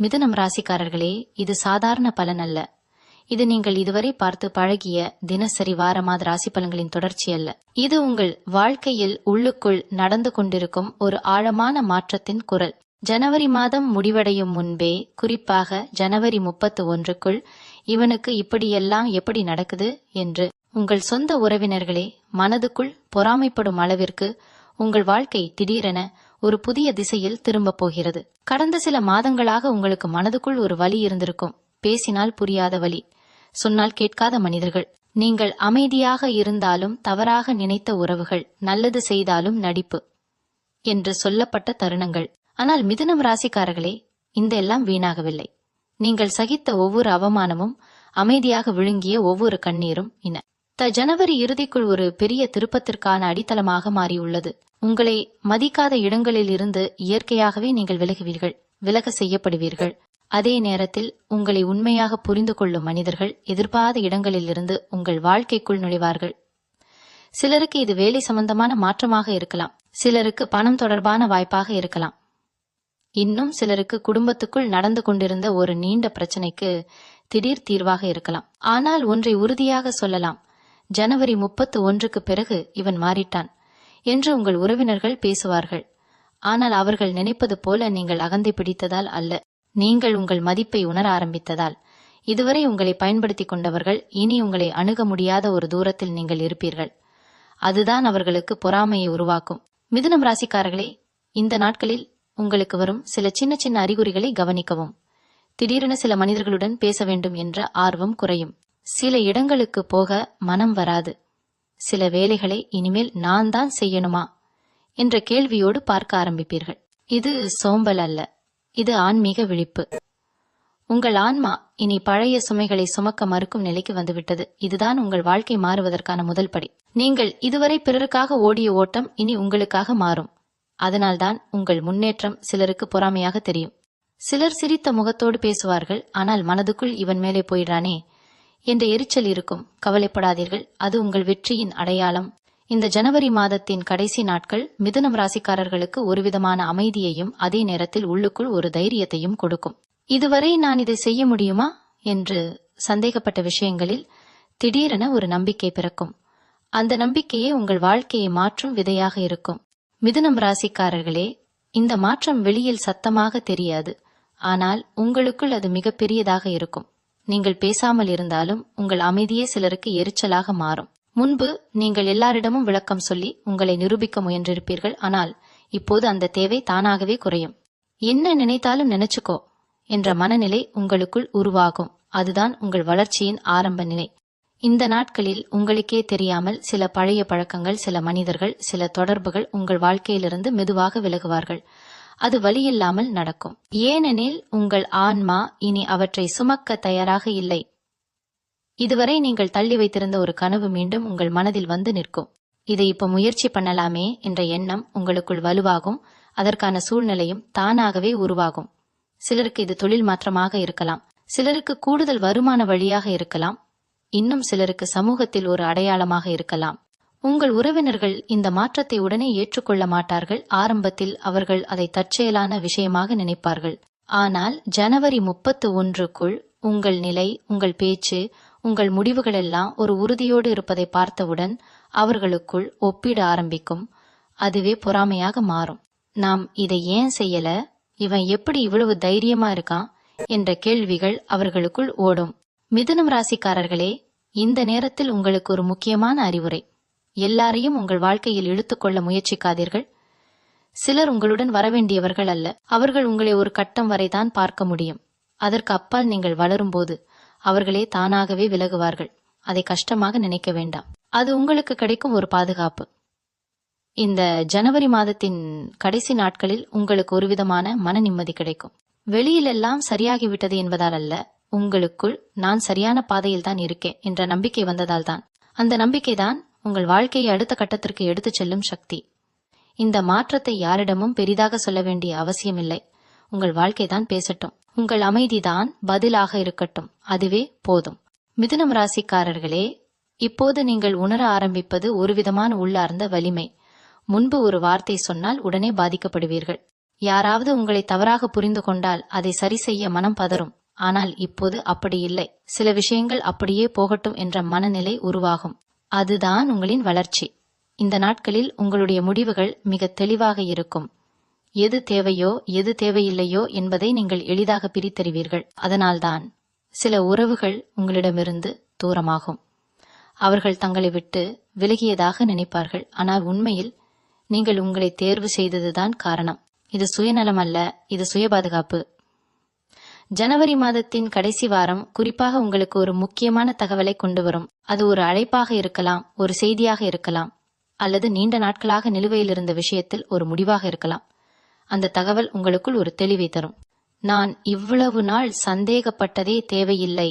மிதுனம் ராசிக்காரர்களே, இது சாதாரண பலன் அல்ல. இது நீங்கள் இதுவரை பார்த்து பழகிய தினசரி வார மாத ராசி பலன்களின் தொடர்ச்சி அல்ல. இது உங்கள் வாழ்க்கையில் உள்ளுக்குள் நடந்து கொண்டிருக்கும் ஒரு ஆழமான மாற்றத்தின் குரல். ஜனவரி மாதம் முடிவடையும் முன்பே, குறிப்பாக ஜனவரி 31க்குள் இவனுக்கு இப்படியெல்லாம் எப்படி நடக்குது என்று உங்கள் சொந்த உறவினர்களே மனதுக்குள் பொறாமைப்படும் அளவிற்கு உங்கள் வாழ்க்கை திடீரென ஒரு புதிய திசையில் திரும்ப போகிறது. கடந்த சில மாதங்களாக உங்களுக்கு மனதுக்குள் ஒரு வலி இருந்திருக்கும். பேசினால் புரியாத வலி, சொன்னால் கேட்காத மனிதர்கள், நீங்கள் அமைதியாக இருந்தாலும் தவறாக நினைத்த உறவுகள், நல்லது செய்தாலும் நடிப்பு என்று சொல்லப்பட்ட தருணங்கள். ஆனால் மிதுனம் ராசிக்காரர்களே, இந்த எல்லாம் வீணாகவில்லை. நீங்கள் சகித்த ஒவ்வொரு அவமானமும், அமைதியாக விழுங்கிய ஒவ்வொரு கண்ணீரும் ஜனவரி இறுதிக்குள் ஒரு பெரிய திருப்பத்திற்கான அடித்தளமாக மாறியுள்ளது. உங்களை மதிக்காத இடங்களில் இருந்து இயற்கையாகவே நீங்கள் விலகுவீர்கள், விலக செய்யப்படுவீர்கள். அதே நேரத்தில் உங்களை உண்மையாக புரிந்து கொள்ளும் மனிதர்கள் எதிர்பாராத இடங்களிலிருந்து உங்கள் வாழ்க்கைக்குள் நுழைவார்கள். சிலருக்கு இது வேலை சம்பந்தமான மாற்றமாக இருக்கலாம், சிலருக்கு பணம் தொடர்பான வாய்ப்பாக இருக்கலாம், இன்னும் சிலருக்கு குடும்பத்துக்குள் நடந்து கொண்டிருந்த ஒரு நீண்ட பிரச்சனைக்கு திடீர் தீர்வாக இருக்கலாம். ஆனால் ஒன்றை உறுதியாக சொல்லலாம், ஜனவரி 31க்கு பிறகு இவன் மாறிட்டான் என்று உங்கள் உறவினர்கள் பேசுவார்கள். ஆனால் அவர்கள் நினைப்பது போல நீங்கள் அகந்தை பிடித்ததால் அல்ல, நீங்கள் உங்கள் மதிப்பை உணர ஆரம்பித்ததால். இதுவரை உங்களை பயன்படுத்தி கொண்டவர்கள் இனி உங்களை அணுக முடியாத ஒரு தூரத்தில் நீங்கள் இருப்பீர்கள். அதுதான் அவர்களுக்கு பொறாமையை உருவாக்கும். மிதுனம் ராசிக்காரர்களே, இந்த நாட்களில் உங்களுக்கு வரும் சில சின்ன சின்ன அறிகுறிகளை கவனிக்கவும். திடீரென சில மனிதர்களுடன் பேச வேண்டும் என்ற ஆர்வம் குறையும். சில இடங்களுக்கு போக மனம் வராது. சில வேலைகளை இனிமேல் நான் தான் செய்யணுமா என்ற கேள்வியோடு பார்க்க ஆரம்பிப்பீர்கள். இது சோம்பல் அல்ல, இது ஆன்மீக விழிப்பு. உங்கள் ஆன்மா இனி பழைய சுமைகளை சுமக்க மறுக்கும் நிலைக்கு வந்துவிட்டது. இதுதான் உங்கள் வாழ்க்கை மாறுவதற்கான முதல் படி. நீங்கள் இதுவரை பிறருக்காக ஓடிய ஓட்டம் இனி உங்களுக்காக மாறும். அதனால்தான் உங்கள் முன்னேற்றம் சிலருக்கு பொறாமையாக தெரியும். சிலர் சிரித்த முகத்தோடு பேசுவார்கள், ஆனால் மனதுக்குள் இவன் மேலே போயிடானே என்ற எரிச்சல் இருக்கும். கவலைப்படாதீர்கள், அது உங்கள் வெற்றியின் அடையாளம். இந்த ஜனவரி மாதத்தின் கடைசி நாட்கள் மிதுனம் ராசிக்காரர்களுக்கு ஒருவிதமான அமைதியையும் அதே நேரத்தில் உள்ளுக்குள் ஒரு தைரியத்தையும் கொடுக்கும். இதுவரை நான் இதை செய்ய முடியுமா என்று சந்தேகப்பட்ட விஷயங்களில் திடீரென ஒரு நம்பிக்கை பிறக்கும். அந்த நம்பிக்கையே உங்கள் வாழ்க்கையை மாற்றும் விதையாக இருக்கும். மிதுனம் ராசிக்காரர்களே, இந்த மாற்றம் வெளியில் சத்தமாக தெரியாது, ஆனால் உங்களுக்குள் அது மிகப்பெரியதாக இருக்கும். நீங்கள் பேசாமல் இருந்தாலும் உங்கள் அமைதியே சிலருக்கு எரிச்சலாக மாறும். முன்பு நீங்கள் எல்லாரிடமும் விளக்கம் சொல்லி உங்களை நிரூபிக்க முயன்றிருப்பீர்கள், ஆனால் இப்போது அந்த தேவை தானாகவே குறையும். என்ன நினைத்தாலும் நினைச்சுக்கோ என்ற மனநிலை உங்களுக்குள் உருவாகும். அதுதான் உங்கள் வளர்ச்சியின் ஆரம்ப நிலை. இந்த நாட்களில் உங்களுக்கே தெரியாமல் சில பழைய பழக்கங்கள், சில மனிதர்கள், சில தொடர்புகள் உங்கள் வாழ்க்கையிலிருந்து மெதுவாக விலகுவார்கள். அது வலியில்லாமல் நடக்கும். ஏனெனில் உங்கள் ஆன்மா இனி அவற்றை சுமக்க தயாராக இல்லை. இதுவரை நீங்கள் தள்ளி வைத்திருந்த ஒரு கனவு மீண்டும் உங்கள் மனதில் வந்து நிற்கும். இதை இப்ப முயற்சி பண்ணலாமே என்ற எண்ணம் உங்களுக்குள் வலுவாகும். அதற்கான சூழ்நிலையும் தானாகவே உருவாகும். சிலருக்கு இது தொழில் மாற்றமாக இருக்கலாம், சிலருக்கு கூடுதல் வருமான வழியாக இருக்கலாம், இன்னும் சிலருக்கு சமூகத்தில் ஒரு அடையாளமாக இருக்கலாம். உங்கள் உறவினர்கள் இந்த மாற்றத்தை உடனே ஏற்றுக்கொள்ள மாட்டார்கள். ஆரம்பத்தில் அவர்கள் அதை தற்செயலான விஷயமாக நினைப்பார்கள். ஆனால் ஜனவரி 31க்குள் உங்கள் நிலை, உங்கள் பேச்சு, உங்கள் முடிவுகள் எல்லாம் ஒரு உறுதியோடு இருப்பதை பார்த்தவுடன் அவர்களுக்குள் ஒப்பிட ஆரம்பிக்கும். அதுவே பொறாமையாக மாறும். நாம் இதை ஏன் செய்யல, இவன் எப்படி இவ்வளவு தைரியமா இருக்கான் என்ற கேள்விகள் அவர்களுக்குள் ஓடும். மிதுனம் ராசிக்காரர்களே, இந்த நேரத்தில் உங்களுக்கு ஒரு முக்கியமான அறிவுரை. எல்லாரையும் உங்கள் வாழ்க்கையில் இழுத்துக்கொள்ள முயற்சிக்காதீர்கள். சிலர் உங்களுடன் வரவேண்டியவர்கள் அல்ல. அவர்கள் உங்களை ஒரு கட்டம் வரைதான் பார்க்க முடியும். அதற்கு அப்பால் நீங்கள் வளரும்போது அவர்களே தானாகவே விலகுவார்கள். அதை கஷ்டமாக நினைக்க வேண்டாம். அது உங்களுக்கு கிடைக்கும் ஒரு பாதுகாப்பு. இந்த ஜனவரி மாதத்தின் கடைசி நாட்களில் உங்களுக்கு ஒரு விதமான மன நிம்மதி கிடைக்கும். வெளியிலெல்லாம் சரியாகிவிட்டது என்பதால் அல்ல, உங்களுக்குள் நான் சரியான பாதையில் தான் இருக்கேன் என்ற நம்பிக்கை வந்ததால் தான். அந்த நம்பிக்கைதான் உங்கள் வாழ்க்கையை அடுத்த கட்டத்திற்கு எடுத்துச் செல்லும் சக்தி. இந்த மாற்றத்தை யாரிடமும் பெரிதாக சொல்ல வேண்டிய அவசியமில்லை. உங்கள் வாழ்க்கைதான் பேசட்டும். உங்கள் அமைதிதான் பதிலாக இருக்கட்டும். அதுவே போதும். மிதுனம் ராசிக்காரர்களே, இப்போது நீங்கள் உணர ஆரம்பிப்பது ஒரு விதமான உள்ளார்ந்த வலிமை. முன்பு ஒரு வார்த்தை சொன்னால் உடனே பாதிக்கப்படுவீர்கள். யாராவது உங்களை தவறாக புரிந்து கொண்டால் அதை சரி செய்ய மனம் பதறும். ஆனால் இப்போது அப்படி இல்லை. சில விஷயங்கள் அப்படியே போகட்டும் என்ற மனநிலை உருவாகும். அதுதான் உங்களின் வளர்ச்சி. இந்த நாட்களில் உங்களுடைய முடிவுகள் மிக தெளிவாக இருக்கும். எது தேவையோ எது தேவையில்லையோ என்பதை நீங்கள் எளிதாக பிரித்தறிவீர்கள். அதனால்தான் சில உறவுகள் உங்களிடமிருந்து தூரமாகும். அவர்கள் தங்களை விட்டு விலகியதாக நினைப்பார்கள். ஆனால் உண்மையில் நீங்கள் உங்களை தேர்வு செய்ததுதான் காரணம். இது சுயநலம் அல்ல, இது சுய பாதுகாப்பு. ஜனவரி மாதத்தின் கடைசி வாரம் குறிப்பாக உங்களுக்கு ஒரு முக்கியமான தகவலை கொண்டு வரும். அது ஒரு அழைப்பாக இருக்கலாம், ஒரு செய்தியாக இருக்கலாம், அல்லது நீண்ட நாட்களாக நிலுவையில் இருந்த விஷயத்தில் ஒரு முடிவாக இருக்கலாம். அந்த தகவல் உங்களுக்குள் ஒரு தெளிவை தரும். நான் இவ்வளவு நாள் சந்தேகப்பட்டதே தேவையில்லை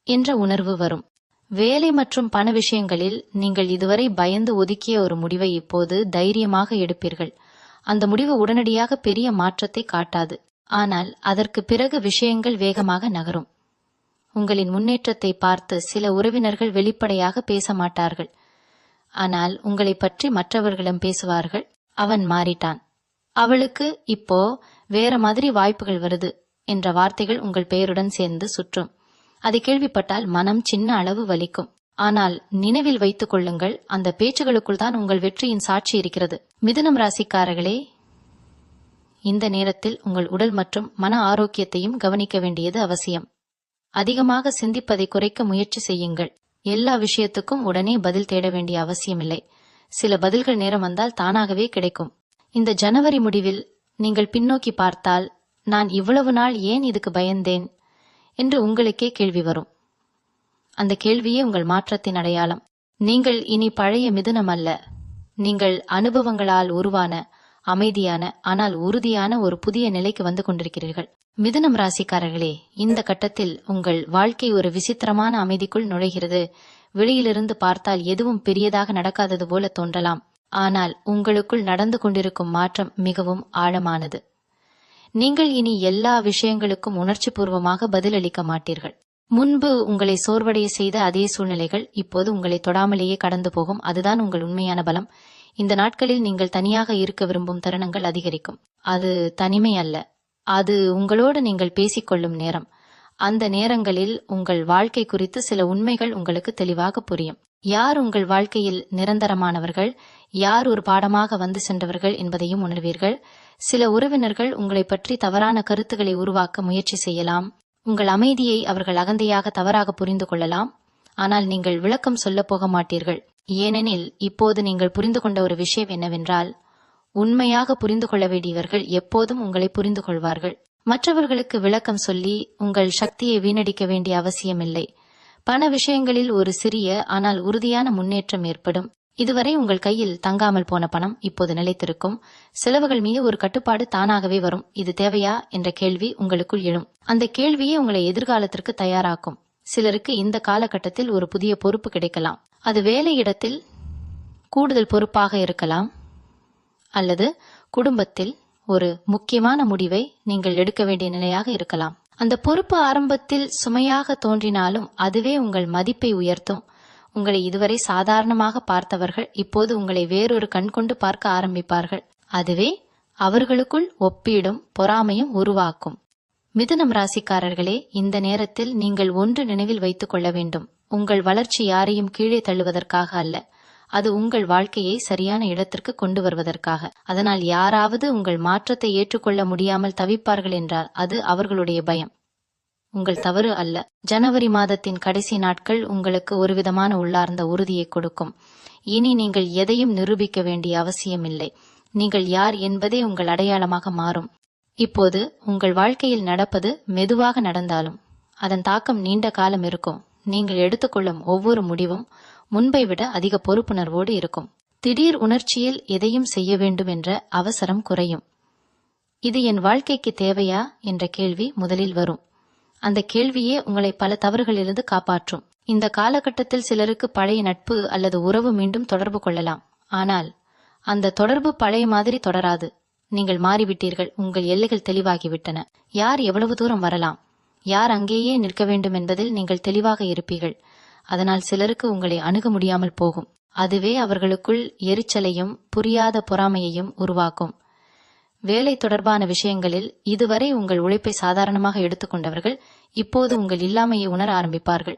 என்ற உணர்வு வரும். வேலை மற்றும் பண விஷயங்களில் நீங்கள் இதுவரை பயந்து ஒதுக்கிய ஒரு முடிவை இப்போது தைரியமாக எடுப்பீர்கள். அந்த முடிவு உடனடியாக பெரிய மாற்றத்தை காட்டாது, ஆனால் அதற்கு பிறகு விஷயங்கள் வேகமாக நகரும். உங்களின் முன்னேற்றத்தை பார்த்து சில உறவினர்கள் வெளிப்படையாக பேச மாட்டார்கள், ஆனால் உங்களை பற்றி மற்றவர்களிடம் பேசுவார்கள். அவன் மாறிட்டான், அவளுக்கு இப்போ வேற மாதிரி வாய்ப்புகள் வருது என்ற வார்த்தைகள் உங்கள் பெயருடன் சேர்ந்து சுற்றும். அதை கேள்விப்பட்டால் மனம் சின்ன அளவு வலிக்கும். ஆனால் நினைவில் வைத்துக் கொள்ளுங்கள், அந்த பேச்சுகளுக்குள் தான் உங்கள் வெற்றியின் சாட்சி இருக்கிறது. மிதுனம் ராசிக்காரர்களே, இந்த நேரத்தில் உங்கள் உடல் மற்றும் மன ஆரோக்கியத்தையும் கவனிக்க வேண்டியது அவசியம். அதிகமாக சிந்திப்பதை குறைக்க முயற்சி செய்யுங்கள். எல்லா விஷயத்துக்கும் உடனே பதில் தேட வேண்டிய அவசியமில்லை. சில பதில்கள் நேரம் வந்தால் தானாகவே கிடைக்கும். இந்த ஜனவரி முடிவில் நீங்கள் பின்னோக்கி பார்த்தால், நான் இவ்வளவு நாள் ஏன் இதுக்கு பயந்தேன் என்று உங்களுக்கே கேள்வி வரும். அந்த கேள்வியே உங்கள் மாற்றத்தின் அடையாளம். நீங்கள் இனி பழைய மிதுனம் அல்ல. நீங்கள் அனுபவங்களால் உருவான அமைதியான ஆனால் உறுதியான ஒரு புதிய நிலைக்கு வந்து கொண்டிருக்கிறீர்கள். மிதுனம் ராசிக்காரர்களே, இந்த கட்டத்தில் உங்கள் வாழ்க்கை ஒரு விசித்திரமான அமைதிக்குள் நுழைகிறது. வெளியிலிருந்து பார்த்தால் எதுவும் பெரியதாக நடக்காதது போல தோன்றலாம், ஆனால் உங்களுக்குள் நடந்து கொண்டிருக்கும் மாற்றம் மிகவும் ஆழமானது. நீங்கள் இனி எல்லா விஷயங்களுக்கும் உணர்ச்சி பூர்வமாக பதிலளிக்க மாட்டீர்கள். முன்பு உங்களை சோர்வடைய செய்த அதே சூழ்நிலைகள் இப்போது உங்களை தொடாமலேயே கடந்து போகும். அதுதான் உங்கள் உண்மையான பலம். இந்த நாட்களில் நீங்கள் தனியாக இருக்க விரும்பும் தருணங்கள் அதிகரிக்கும். அது தனிமை அல்ல, அது உங்களோடு நீங்கள் பேசிக்கொள்ளும் நேரம். அந்த நேரங்களில் உங்கள் வாழ்க்கை குறித்து சில உண்மைகள் உங்களுக்கு தெளிவாக புரியும். யார் உங்கள் வாழ்க்கையில் நிரந்தரமானவர்கள், யார் ஒரு பாடமாக வந்து சென்றவர்கள் என்பதையும் உணர்வீர்கள். சில உறவினர்கள் உங்களை பற்றி தவறான கருத்துக்களை உருவாக்க முயற்சி செய்யலாம். உங்கள் அமைதியை அவர்கள் அகந்தையாக தவறாக புரிந்து கொள்ளலாம். ஆனால் நீங்கள் விளக்கம் சொல்ல போக மாட்டீர்கள். ஏனெனில் இப்போது நீங்கள் புரிந்து கொண்ட ஒரு விஷயம் என்னவென்றால், உண்மையாக புரிந்து கொள்ள வேண்டியவர்கள் எப்போதும் உங்களை புரிந்து கொள்வார்கள். மற்றவர்களுக்கு விளக்கம் சொல்லி உங்கள் சக்தியை வீணடிக்க வேண்டிய அவசியமில்லை. பண விஷயங்களில் ஒரு சிறிய ஆனால் உறுதியான முன்னேற்றம் ஏற்படும். இதுவரை உங்கள் கையில் தங்காமல் போன பணம் இப்போது நிலைத்திருக்கும். செலவுகள் மீது ஒரு கட்டுப்பாடு தானாகவே வரும். இது தேவையா என்ற கேள்வி உங்களுக்குள் எழும். அந்த கேள்வியே உங்களை எதிர்காலத்திற்கு தயாராக்கும். சிலருக்கு இந்த காலகட்டத்தில் ஒரு புதிய பொறுப்பு கிடைக்கலாம். அது வேலையிடத்தில் கூடுதல் பொறுப்பாக இருக்கலாம், அல்லது குடும்பத்தில் ஒரு முக்கியமான முடிவை நீங்கள் எடுக்க வேண்டிய நிலையாக இருக்கலாம். அந்த பொறுப்பு ஆரம்பத்தில் சுமையாக தோன்றினாலும் அதுவே உங்கள் மதிப்பை உயர்த்தும். உங்களை இதுவரை சாதாரணமாக பார்த்தவர்கள் இப்போது உங்களை வேறொரு கண் கொண்டு பார்க்க ஆரம்பிப்பார்கள். அதுவே அவர்களுக்குள் ஒப்பீடும் பொறாமையும் உருவாக்கும். மிதுனம் ராசிக்காரர்களே, இந்த நேரத்தில் நீங்கள் ஒன்று நினைவில் வைத்துக் கொள்ள வேண்டும். உங்கள் வளர்ச்சி யாரையும் கீழே தள்ளுவதற்காக அல்ல, அது உங்கள் வாழ்க்கையை சரியான இடத்திற்கு கொண்டு வருவதற்காக. அதனால் யாராவது உங்கள் மாற்றத்தை ஏற்றுக்கொள்ள முடியாமல் தவிப்பார்கள் என்றால் அது அவர்களுடைய பயம், உங்கள் தவறு அல்ல. ஜனவரி மாதத்தின் கடைசி நாட்கள் உங்களுக்கு ஒருவிதமான உள்ளார்ந்த உறுதியை கொடுக்கும். இனி நீங்கள் எதையும் நிரூபிக்க வேண்டிய அவசியமில்லை. நீங்கள் யார் என்பதே உங்கள் அடையாளமாக மாறும். இப்போது உங்கள் வாழ்க்கையில் நடப்பது மெதுவாக நடந்தாலும் அதன் தாக்கம் நீண்ட காலம் இருக்கும். நீங்கள் எடுத்துக்கொள்ளும் ஒவ்வொரு முடிவும் முன்பை விட அதிக பொறுப்புணர்வோடு இருக்கும். திடீர் உணர்ச்சியில் எதையும் செய்ய வேண்டும் என்ற அவசரம் குறையும். இது என் வாழ்க்கைக்கு தேவையா என்ற கேள்வி முதலில் வரும். அந்த கேள்வியே உங்களை பல தவறுகளிலிருந்து காப்பாற்றும். இந்த காலகட்டத்தில் சிலருக்கு பழைய நட்பு அல்லது உறவு மீண்டும் தொடர்பு கொள்ளலாம். ஆனால் அந்த தொடர்பு பழைய மாதிரி தொடராது. நீங்கள் மாறிவிட்டீர்கள். உங்கள் எல்லைகள் தெளிவாகிவிட்டன. யார் எவ்வளவு தூரம் வரலாம், யார் அங்கேயே நிற்க வேண்டும் என்பதில் நீங்கள் தெளிவாக இருப்பீர்கள். அதனால் சிலருக்கு உங்களை அணுக முடியாமல் போகும். அதுவே அவர்களுக்குள் எரிச்சலையும் புரியாத பொறாமையையும் உருவாக்கும். வேலை தொடர்பான விஷயங்களில் இதுவரை உங்கள் உழைப்பை சாதாரணமாக எடுத்துக்கொண்டவர்கள் இப்போது உங்கள் இல்லாமையை உணர ஆரம்பிப்பார்கள்.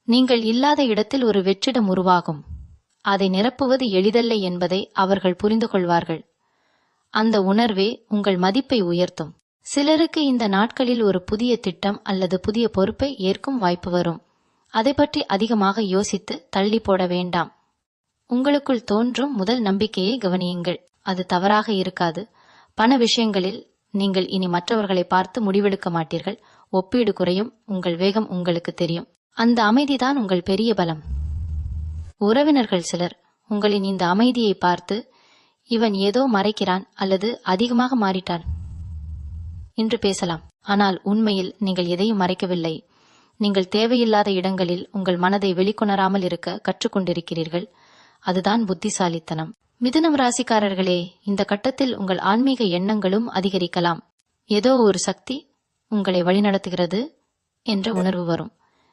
நீங்கள் இல்லாத இடத்தில் ஒரு வெற்றிடம் உருவாகும். அதை நிரப்புவது எளிதல்ல என்பதை அவர்கள் புரிந்து கொள்வார்கள். அந்த உணர்வே உங்கள் மதிப்பை உயர்த்தும். சிலருக்கு இந்த நாட்களில் ஒரு புதிய திட்டம் அல்லது புதிய பொறுப்பை ஏற்கும் வாய்ப்பு வரும். அதை பற்றி அதிகமாக யோசித்து தள்ளி போட வேண்டாம். உங்களுக்குள் தோன்றும் முதல் நம்பிக்கையை கவனியுங்கள். அது தவறாக இருக்காது. பண விஷயங்களில் நீங்கள் இனி மற்றவர்களை பார்த்து முடிவெடுக்க மாட்டீர்கள். ஒப்பீடு குறையும். உங்கள் வேகம் உங்களுக்கு தெரியும். அந்த அமைதிதான் உங்கள் பெரிய பலம். உறவினர்கள் சிலர் உங்களின் இந்த அமைதியை பார்த்து, இவன் ஏதோ மறைக்கிறான் அல்லது அதிகமாக மாறிட்டான் என்று பேசலாம். ஆனால் உண்மையில் நீங்கள் எதையும் மறைக்கவில்லை. நீங்கள் தேவையில்லாத இடங்களில் உங்கள் மனதை வெளிக்கொணராமல் இருக்க கற்றுக்கொண்டிருக்கிறீர்கள். அதுதான் புத்திசாலித்தனம். மிதுனம் ராசிக்காரர்களே, இந்த கட்டத்தில் உங்கள் ஆன்மீக எண்ணங்களும் அதிகரிக்கலாம். ஏதோ ஒரு சக்தி உங்களை வழிநடத்துகிறது என்ற உணர்வு வரும்.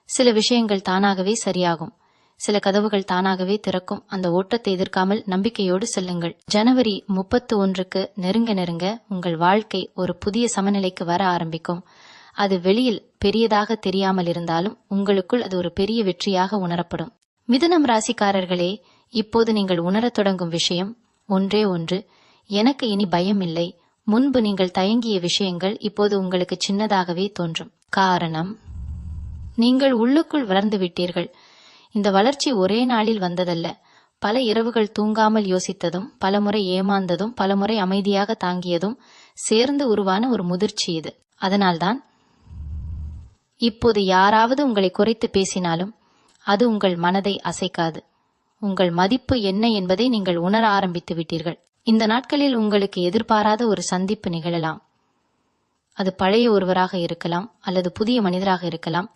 சில விஷயங்கள் தானாகவே சரியாகும். சில கதவுகள் தானாகவே திறக்கும். அந்த ஓட்டத்தை எதிர்க்காமல் நம்பிக்கையோடு செல்லுங்கள். ஜனவரி 31க்கு நெருங்க நெருங்க உங்கள் வாழ்க்கை ஒரு புதிய சமநிலைக்கு வர ஆரம்பிக்கும். அது வெளியில் பெரியதாக தெரியாமல் இருந்தாலும் உங்களுக்குள் அது ஒரு பெரிய வெற்றியாக உணரப்படும். மிதுனம் ராசிக்காரர்களே, இப்போது நீங்கள் உணரத் தொடங்கும் விஷயம் ஒன்றே ஒன்று. எனக்கு இனி பயம் இல்லை. முன்பு நீங்கள் தயங்கிய விஷயங்கள் இப்போது உங்களுக்கு சின்னதாகவே தோன்றும். காரணம், நீங்கள் உள்ளுக்குள் வளர்ந்து விட்டீர்கள். இந்த வளர்ச்சி ஒரே நாளில் வந்ததல்ல. பல இரவுகள் தூங்காமல் யோசித்ததும், பலமுறை ஏமாந்ததும், பலமுறை அமைதியாக தாங்கியதும் சேர்ந்து உருவான ஒரு முதிர்ச்சி இது. அதனால்தான் இப்போது யாராவது உங்களை குறைத்து பேசினாலும் அது உங்கள் மனதை அசைக்காது. உங்கள் மதிப்பு என்ன என்பதை நீங்கள் உணர ஆரம்பித்து விட்டீர்கள். இந்த நாட்களில் உங்களுக்கு எதிர்பாராத ஒரு சந்திப்பு நிகழலாம். அது பழைய ஒருவராக இருக்கலாம் அல்லது புதிய மனிதராக இருக்கலாம்.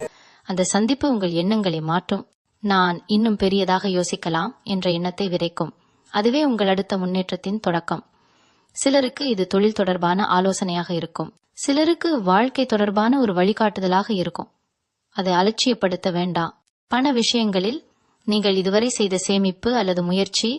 அந்த சந்திப்பு உங்கள் எண்ணங்களை மாற்றும். நான் இன்னும் பெரியதாக யோசிக்கலாம் என்ற எண்ணத்தை விதைக்கும். அதுவே உங்கள் அடுத்த முன்னேற்றத்தின் தொடக்கம். சிலருக்கு இது தொழில் தொடர்பான ஆலோசனையாக இருக்கும். சிலருக்கு வாழ்க்கை தொடர்பான ஒரு வழிகாட்டுதலாக இருக்கும். அதை அலட்சியப்படுத்த வேண்டாம். பண விஷயங்களில் நீங்கள் இதுவரை செய்த சேமிப்பு அல்லது முயற்சி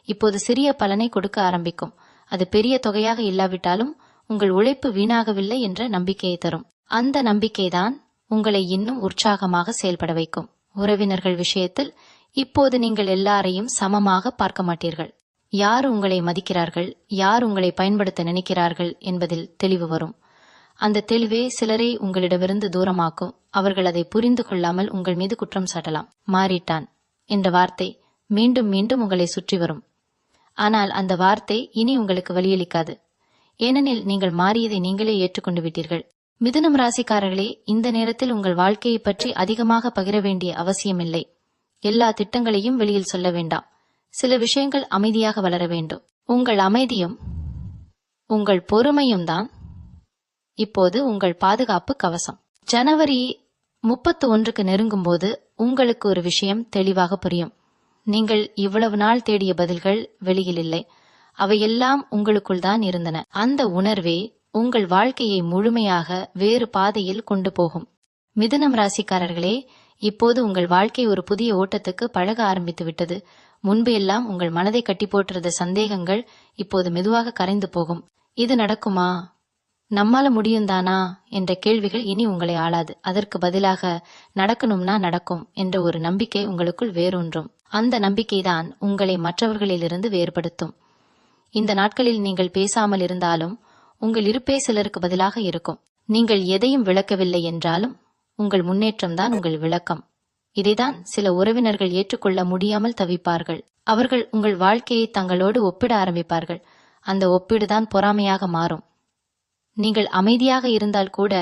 இப்போது சிறிய பலனை கொடுக்க ஆரம்பிக்கும். அது பெரிய தொகையாக இல்லாவிட்டாலும் உங்கள் உழைப்பு வீணாகவில்லை என்ற நம்பிக்கையை தரும். அந்த நம்பிக்கைதான் உங்களை இன்னும் உற்சாகமாக செயல்பட வைக்கும். உறவினர்கள் விஷயத்தில் இப்போது நீங்கள் எல்லாரையும் சமமாக பார்க்க மாட்டீர்கள். யார் உங்களை மதிக்கிறார்கள், யார் உங்களை பயன்படுத்த நினைக்கிறார்கள் என்பதில் தெளிவு வரும். அந்த தெளிவே சிலரை உங்களிடமிருந்து தூரமாக்கும். அவர்கள் அதை புரிந்து கொள்ளாமல் உங்கள் மீது குற்றம் சாட்டலாம். மாறிட்டான் என்ற வார்த்தை மீண்டும் மீண்டும் உங்களை சுற்றி வரும். ஆனால் அந்த வார்த்தை இனி உங்களுக்கு வலியளிக்காது. ஏனெனில் நீங்கள் மாறியதை நீங்களே ஏற்றுக்கொண்டு விட்டீர்கள். மிதுனம் ராசிக்காரர்களே, இந்த நேரத்தில் உங்கள் வாழ்க்கையை பற்றி அதிகமாக பகிர வேண்டிய அவசியமில்லை. எல்லா திட்டங்களையும் வெளியில் சொல்ல வேண்டாம். சில விஷயங்கள் அமைதியாக வளர வேண்டும். உங்கள் அமைதியும் உங்கள் பொறுமையும் தான் இப்போது உங்கள் பாதுகாப்பு கவசம். ஜனவரி 31க்கு நெருங்கும் போது உங்களுக்கு ஒரு விஷயம் தெளிவாக புரியும். நீங்கள் இவ்வளவு நாள் தேடிய பதில்கள் வெளியில் இல்லை. அவையெல்லாம் உங்களுக்குள் தான் இருந்தன. அந்த உணர்வே உங்கள் வாழ்க்கையை முழுமையாக வேறு பாதையில் கொண்டு போகும். மிதுனம் ராசிக்காரர்களே, இப்போது உங்கள் வாழ்க்கை ஒரு புதிய ஓட்டத்துக்கு பழக ஆரம்பித்து விட்டது. முன்பு எல்லாம் உங்கள் மனதை கட்டி போட்டிருந்த சந்தேகங்கள் இப்போது மெதுவாக கரைந்து போகும். இது நடக்குமா, நம்மால முடியும்தானா என்ற கேள்விகள் இனி உங்களை ஆளாது. அதற்கு பதிலாக நடக்கணும்னா நடக்கும் என்ற ஒரு நம்பிக்கை உங்களுக்குள் வேரூன்றும். அந்த நம்பிக்கைதான் உங்களை மற்றவர்களிலிருந்து வேறுபடுத்தும். இந்த நாட்களில் நீங்கள் பேசாமல் இருந்தாலும் உங்கள் இருப்பே சிலருக்கு பதிலாக இருக்கும். நீங்கள் எதையும் விளக்கவில்லை என்றாலும் உங்கள் முன்னேற்றம்தான் உங்கள் விளக்கம். இதைதான் சில உறவினர்கள் ஏற்றுக்கொள்ள முடியாமல் தவிப்பார்கள். அவர்கள் உங்கள் வாழ்க்கையை தங்களோடு ஒப்பிட ஆரம்பிப்பார்கள். அந்த ஒப்பீடுதான் பொறாமையாக மாறும். நீங்கள் அமைதியாக இருந்தால் கூட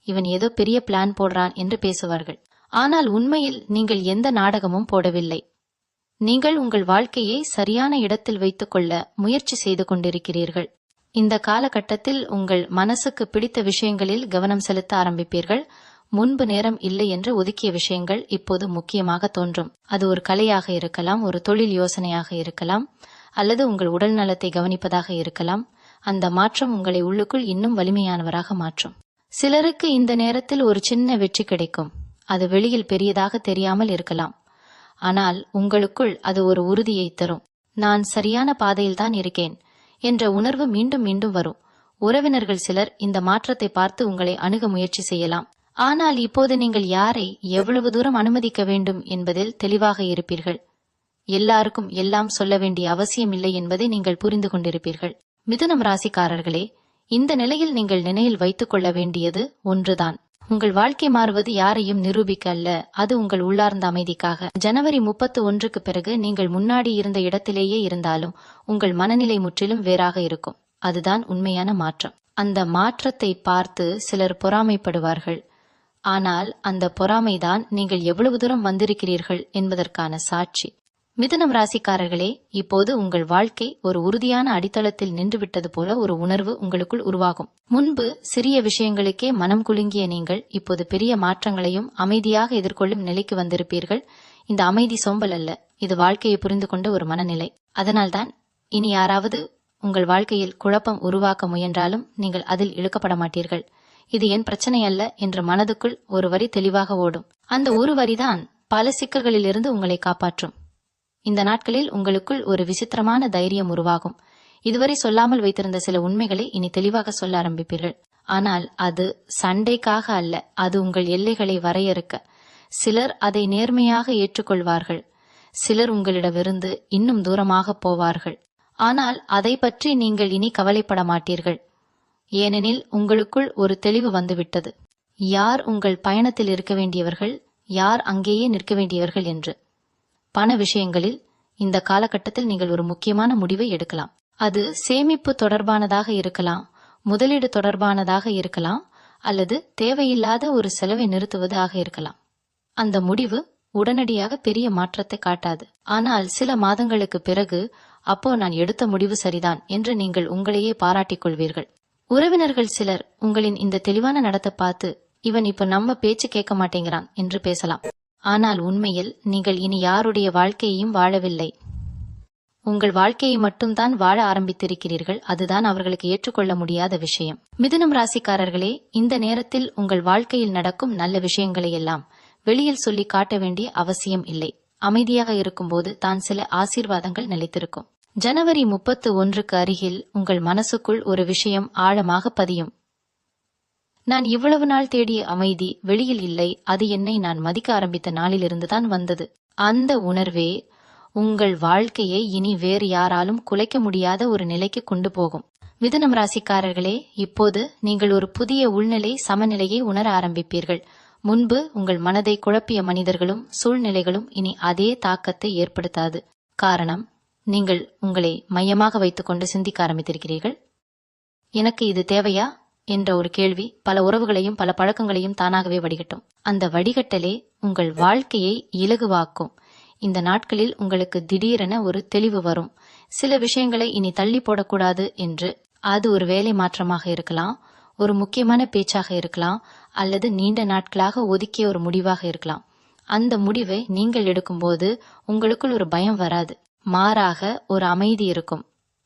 இவன் ஏதோ பெரிய பிளான் போடுறான் என்று பேசுவார்கள். ஆனால் உண்மையில் நீங்கள் எந்த நாடகமும் போடவில்லை. நீங்கள் உங்கள் வாழ்க்கையை சரியான இடத்தில் வைத்துக் கொள்ள முயற்சி செய்து கொண்டிருக்கிறீர்கள். இந்த காலகட்டத்தில் உங்கள் மனசுக்கு பிடித்த விஷயங்களில் கவனம் செலுத்த ஆரம்பிப்பீர்கள். முன்பு நேரம் இல்லை என்று ஒதுக்கிய விஷயங்கள் இப்போது முக்கியமாக தோன்றும். அது ஒரு கலையாக இருக்கலாம், ஒரு தொழில் யோசனையாக இருக்கலாம், அல்லது உங்கள் உடல் நலத்தை கவனிப்பதாக இருக்கலாம். அந்த மாற்றம் உங்களை உள்ளுக்குள் இன்னும் வலிமையானவராக மாற்றும். சிலருக்கு இந்த நேரத்தில் ஒரு சின்ன வெற்றி கிடைக்கும். அது வெளியில் பெரியதாக தெரியாமல் இருக்கலாம். ஆனால் உங்களுக்குள் அது ஒரு உறுதியை தரும். நான் சரியான பாதையில் தான் இருக்கேன் என்ற உணர்வு மீண்டும் மீண்டும் வரும். உறவினர்கள் சிலர் இந்த மாற்றத்தை பார்த்து உங்களை அணுக முயற்சி செய்யலாம். ஆனால் இப்போது நீங்கள் யாரை எவ்வளவு தூரம் அனுமதிக்க வேண்டும் என்பதில் தெளிவாக இருப்பீர்கள். எல்லாருக்கும் எல்லாம் சொல்ல வேண்டிய அவசியம் இல்லை என்பதை நீங்கள் புரிந்து கொண்டிருப்பீர்கள். மிதுனம் ராசிக்காரர்களே, இந்த நிலையில் நீங்கள் நினைவில் வைத்துக் கொள்ள வேண்டியது ஒன்றுதான். உங்கள் வாழ்க்கை மாறுவது யாரையும் நிரூபிக்க அல்ல, அது உங்கள் உள்ளார்ந்த அமைதிக்காக. ஜனவரி 31க்கு பிறகு நீங்கள் முன்னாடி இருந்த இடத்திலேயே இருந்தாலும் உங்கள் மனநிலை முற்றிலும் வேறாக இருக்கும். அதுதான் உண்மையான மாற்றம். அந்த மாற்றத்தை பார்த்து சிலர் பொறாமைப்படுவார்கள். ஆனால் அந்த பொறாமைதான் நீங்கள் எவ்வளவு தூரம் வந்திருக்கிறீர்கள் என்பதற்கான சாட்சி. மிதுனம் ராசிக்காரர்களே, இப்போது உங்கள் வாழ்க்கை ஒரு உறுதியான அடித்தளத்தில் நின்றுவிட்டது போல ஒரு உணர்வு உங்களுக்குள் உருவாகும். முன்பு சிறிய விஷயங்களுக்கே மனம் குலுங்கிய நீங்கள் இப்போது பெரிய மாற்றங்களையும் அமைதியாக எதிர்கொள்ளும் நிலைக்கு வந்திருப்பீர்கள். இந்த அமைதி சோம்பல் அல்ல, இது வாழ்க்கையை புரிந்து கொண்ட ஒரு மனநிலை. அதனால்தான் இனி யாராவது உங்கள் வாழ்க்கையில் குழப்பம் உருவாக்க முயன்றாலும் நீங்கள் அதில் இழுக்கப்பட மாட்டீர்கள். இது என் பிரச்சனை அல்ல என்று மனதுக்குள் ஒரு வரி தெளிவாக ஓடும். அந்த ஒரு வரிதான் பல சிக்கல்களிலிருந்து உங்களை காப்பாற்றும். இந்த நாட்களில் உங்களுக்குள் ஒரு விசித்திரமான தைரியம் உருவாகும். இதுவரை சொல்லாமல் வைத்திருந்த சில உண்மைகளை இனி தெளிவாக சொல்ல ஆரம்பிப்பீர்கள். ஆனால் அது சண்டைக்காக அல்ல, அது உங்கள் எல்லைகளை வரையறுக்க. சிலர் அதை நேர்மையாக ஏற்றுக்கொள்வார்கள், சிலர் உங்களிடமிருந்து இன்னும் தூரமாக போவார்கள். ஆனால் அதை பற்றி நீங்கள் இனி கவலைப்பட மாட்டீர்கள். ஏனெனில் உங்களுக்குள் ஒரு தெளிவு வந்துவிட்டது. யார் உங்கள் பயணத்தில் இருக்க வேண்டியவர்கள், யார் அங்கேயே நிற்க வேண்டியவர்கள் என்று. பண விஷயங்களில் இந்த காலகட்டத்தில் நீங்கள் ஒரு முக்கியமான முடிவை எடுக்கலாம். அது சேமிப்பு தொடர்பானதாக இருக்கலாம், முதலீடு தொடர்பானதாக இருக்கலாம், அல்லது தேவையில்லாத ஒரு செலவை நிறுத்துவதாக இருக்கலாம். அந்த முடிவு உடனடியாக பெரிய மாற்றத்தை காட்டாது. ஆனால் சில மாதங்களுக்கு பிறகு, அப்போ நான் எடுத்த முடிவு சரிதான் என்று நீங்கள் உங்களையே பாராட்டிக் கொள்வீர்கள். உறவினர்கள் சிலர் உங்களின் இந்த தெளிவான நடத்தை பார்த்து, இவன் இப்ப நம்ம பேச்சு கேட்க மாட்டேங்கிறான் என்று பேசலாம். ஆனால் உண்மையில் நீங்கள் இனி யாருடைய வாழ்க்கையையும் வாழவில்லை, உங்கள் வாழ்க்கையை மட்டும்தான் வாழ ஆரம்பித்திருக்கிறீர்கள். அதுதான் அவர்களுக்கு ஏற்றுக்கொள்ள முடியாத விஷயம். மிதுனம் ராசிக்காரர்களே, இந்த நேரத்தில் உங்கள் வாழ்க்கையில் நடக்கும் நல்ல விஷயங்களை எல்லாம் வெளியில் சொல்லி காட்ட வேண்டிய அவசியம் இல்லை. அமைதியாக இருக்கும்போது தான் சில ஆசீர்வாதங்கள் நிலைத்திருக்கும். ஜனவரி 31க்கு அருகில் உங்கள் மனசுக்குள் ஒரு விஷயம் ஆழமாக பதியும். நான் இவ்வளவு நாள் தேடிய அமைதி வெளியில் இல்லை, அது என்னை நான் மதிக்க ஆரம்பித்த நாளிலிருந்துதான் வந்தது. அந்த உணர்வே உங்கள் வாழ்க்கையை இனி வேறு யாராலும் குலைக்க முடியாத ஒரு நிலைக்கு கொண்டு போகும். மிதுனம் ராசிக்காரர்களே, இப்போது நீங்கள் ஒரு புதிய உள்நிலை சமநிலையை உணர ஆரம்பிப்பீர்கள். முன்பு உங்கள் மனதை குழப்பிய மனிதர்களும் சூழ்நிலைகளும் இனி அதே தாக்கத்தை ஏற்படுத்தாது. காரணம், நீங்கள் உங்களை மையமாக வைத்துக்கொண்டு சிந்திக்க ஆரம்பித்திருக்கிறீர்கள். எனக்கு இது தேவையா என்ற ஒரு கேள்வி பல உறவுகளையும் பல பழக்கங்களையும் தானாகவே வடிகட்டும். அந்த வடிகட்டலே உங்கள் வாழ்க்கையை இலகுவாக்கும். இந்த நாட்களில் உங்களுக்கு திடீரென ஒரு தெளிவு வரும். சில விஷயங்களை இனி தள்ளி போடக்கூடாது என்று. அது ஒரு வேலை மாற்றமாக இருக்கலாம், ஒரு முக்கியமான பேச்சாக இருக்கலாம், அல்லது நீண்ட நாட்களாக ஒதுக்கிய ஒரு முடிவாக இருக்கலாம். அந்த முடிவை நீங்கள் எடுக்கும்போது உங்களுக்குள் ஒரு பயம் வராது, மாறாக ஒரு அமைதி இருக்கும்.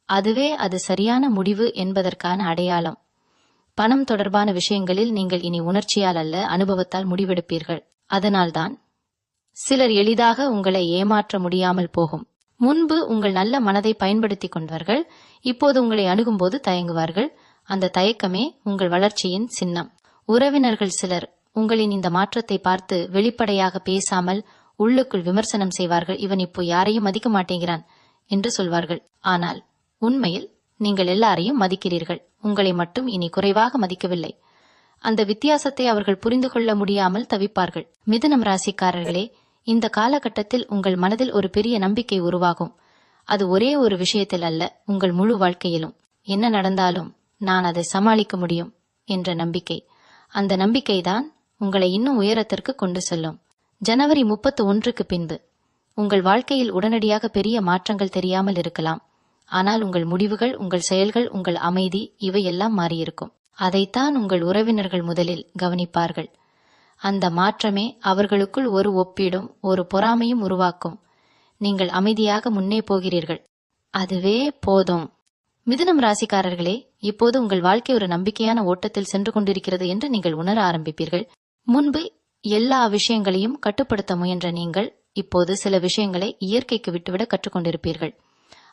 அதுவே அது சரியான முடிவு என்பதற்கான அடையாளம். பணம் தொடர்பான விஷயங்களில் நீங்கள் இனி உணர்ச்சியால் அல்ல, அனுபவத்தால் முடிவெடுப்பீர்கள். அதனால்தான் சிலர் எளிதாக உங்களை ஏமாற்ற முடியாமல் போகும். முன்பு உங்கள் நல்ல மனதை பயன்படுத்தி கொண்டவர்கள் இப்போது உங்களை அணுகும்போது தயங்குவார்கள். அந்த தயக்கமே உங்கள் வளர்ச்சியின் சின்னம். உறவினர்கள் சிலர் உங்களின் இந்த மாற்றத்தை பார்த்து வெளிப்படையாக பேசாமல் உள்ளுக்குள் விமர்சனம் செய்வார்கள். இவன் இப்போ யாரையும் மதிக்க மாட்டேங்கிறான் என்று சொல்வார்கள். ஆனால் உண்மையில் நீங்கள் எல்லாரையும் மதிக்கிறீர்கள், உங்களை மட்டும் இனி குறைவாக மதிக்கவில்லை. அந்த வித்தியாசத்தை அவர்கள் புரிந்து கொள்ள முடியாமல் தவிப்பார்கள். மிதுனம் ராசிக்காரர்களே, இந்த காலகட்டத்தில் உங்கள் மனதில் ஒரு பெரிய நம்பிக்கை உருவாகும். அது ஒரே ஒரு விஷயத்தில் அல்ல, உங்கள் முழு வாழ்க்கையிலும். என்ன நடந்தாலும் நான் அதை சமாளிக்க முடியும் என்ற நம்பிக்கை. அந்த நம்பிக்கைதான் உங்களை இன்னும் உயரத்திற்கு கொண்டு செல்லும். ஜனவரி 31க்கு பின்பு உங்கள் வாழ்க்கையில் உடனடியாக பெரிய மாற்றங்கள் தெரியாமல் இருக்கலாம். ஆனால் உங்கள் முடிவுகள், உங்கள் செயல்கள், உங்கள் அமைதி, இவையெல்லாம் மாறியிருக்கும். அதைத்தான் உங்கள் உறவினர்கள் முதலில் கவனிப்பார்கள். அந்த மாற்றமே அவர்களுக்குள் ஒரு ஒப்பீடும் ஒரு பொறாமையும் உருவாக்கும். நீங்கள் அமைதியாக முன்னே போகிறீர்கள், அதுவே போதும். மிதுனம் ராசிக்காரர்களே, இப்போது உங்கள் வாழ்க்கை ஒரு நம்பிக்கையான ஓட்டத்தில் சென்று கொண்டிருக்கிறது என்று நீங்கள் உணர ஆரம்பிப்பீர்கள். முன்பு எல்லா விஷயங்களையும் கட்டுப்படுத்த முயன்ற நீங்கள் இப்போது சில விஷயங்களை இயற்கைக்கு விட்டுவிட கற்றுக்கொண்டிருப்பீர்கள்.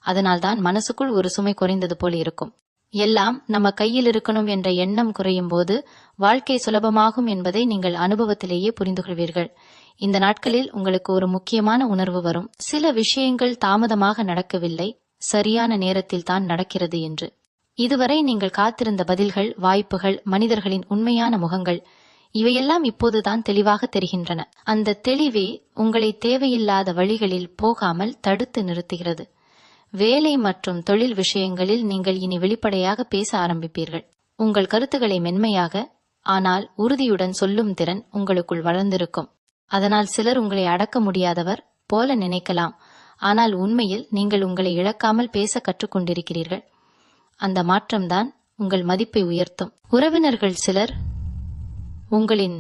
அதனால்தான் மனசுக்குள் ஒரு சுமை குறைந்தது போல இருக்கும். எல்லாம் நம்ம கையில் இருக்கணும் என்ற எண்ணம் குறையும் போது வாழ்க்கை சுலபமாகும் என்பதை நீங்கள் அனுபவத்திலேயே புரிந்து கொள்வீர்கள். இந்த நாட்களில் உங்களுக்கு ஒரு முக்கியமான உணர்வு வரும். சில விஷயங்கள் தாமதமாக நடக்கவில்லை, சரியான நேரத்தில் தான் நடக்கிறது என்று. இதுவரை நீங்கள் காத்திருந்த பதில்கள், வாய்ப்புகள், மனிதர்களின் உண்மையான முகங்கள் இவையெல்லாம் இப்போதுதான் தெளிவாக தெரிகின்றன. அந்த தெளிவே உங்களை தேவையில்லாத வழிகளில் போகாமல் தடுத்து நிறுத்துகிறது. வேலை மற்றும் தொழில் விஷயங்களில் நீங்கள் இனி வெளிப்படையாக பேச ஆரம்பிப்பீர்கள். உங்கள் கருத்துக்களை மென்மையாக ஆனால் உறுதியுடன் சொல்லும் திறன் உங்களுக்குள் வளர்ந்திருக்கும். அதனால் சிலர் உங்களை அடக்க முடியாதவர் போல நினைக்கலாம். ஆனால் உண்மையில் நீங்கள் உங்களை இழக்காமல் பேச கற்றுக்கொண்டிருக்கிறீர்கள். அந்த மாற்றம்தான் உங்கள் மதிப்பை உயர்த்தும். உறவினர்கள் சிலர் உங்களின்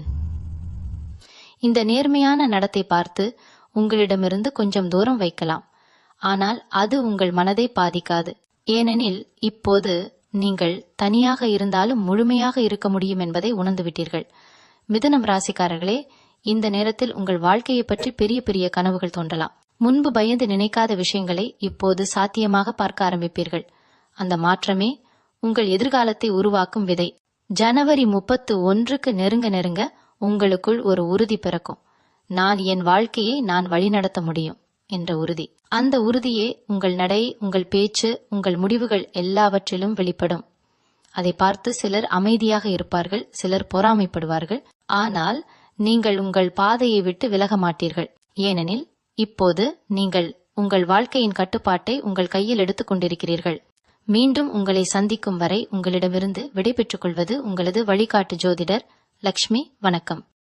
இந்த நேர்மையான நடத்தை பார்த்து உங்களிடமிருந்து கொஞ்சம் தூரம் வைக்கலாம். ஆனால் அது உங்கள் மனதை பாதிக்காது. ஏனெனில் இப்போது நீங்கள் தனியாக இருந்தாலும் முழுமையாக இருக்க முடியும் என்பதை உணர்ந்துவிட்டீர்கள். மிதுனம் ராசிக்காரர்களே, இந்த நேரத்தில் உங்கள் வாழ்க்கையை பற்றி பெரிய பெரிய கனவுகள் தோன்றலாம். முன்பு பயந்து நினைக்காத விஷயங்களை இப்போது சாத்தியமாக பார்க்க ஆரம்பிப்பீர்கள். அந்த மாற்றமே உங்கள் எதிர்காலத்தை உருவாக்கும் விதை. ஜனவரி 31க்கு நெருங்க நெருங்க உங்களுக்குள் ஒரு உறுதி பிறக்கும். நான் என் வாழ்க்கையை நான் வழிநடத்த முடியும் என்ற உறுதி. அந்த உறுதியே உங்கள் நடை, உங்கள் பேச்சு, உங்கள் முடிவுகள் எல்லாவற்றிலும் வெளிப்படும். அதை பார்த்து சிலர் அமைதியாக இருப்பார்கள், சிலர் பொறாமைப்படுவார்கள். ஆனால் நீங்கள் உங்கள் பாதையை விட்டு விலக மாட்டீர்கள். ஏனெனில் இப்போது நீங்கள் உங்கள் வாழ்க்கையின் கட்டுப்பாட்டை உங்கள் கையில் எடுத்துக் கொண்டிருக்கிறீர்கள். மீண்டும் உங்களை சந்திக்கும் வரை உங்களிடமிருந்து விடைபெற்றுக் கொள்வது உங்களது வழிகாட்டு ஜோதிடர் லக்ஷ்மி. வணக்கம்.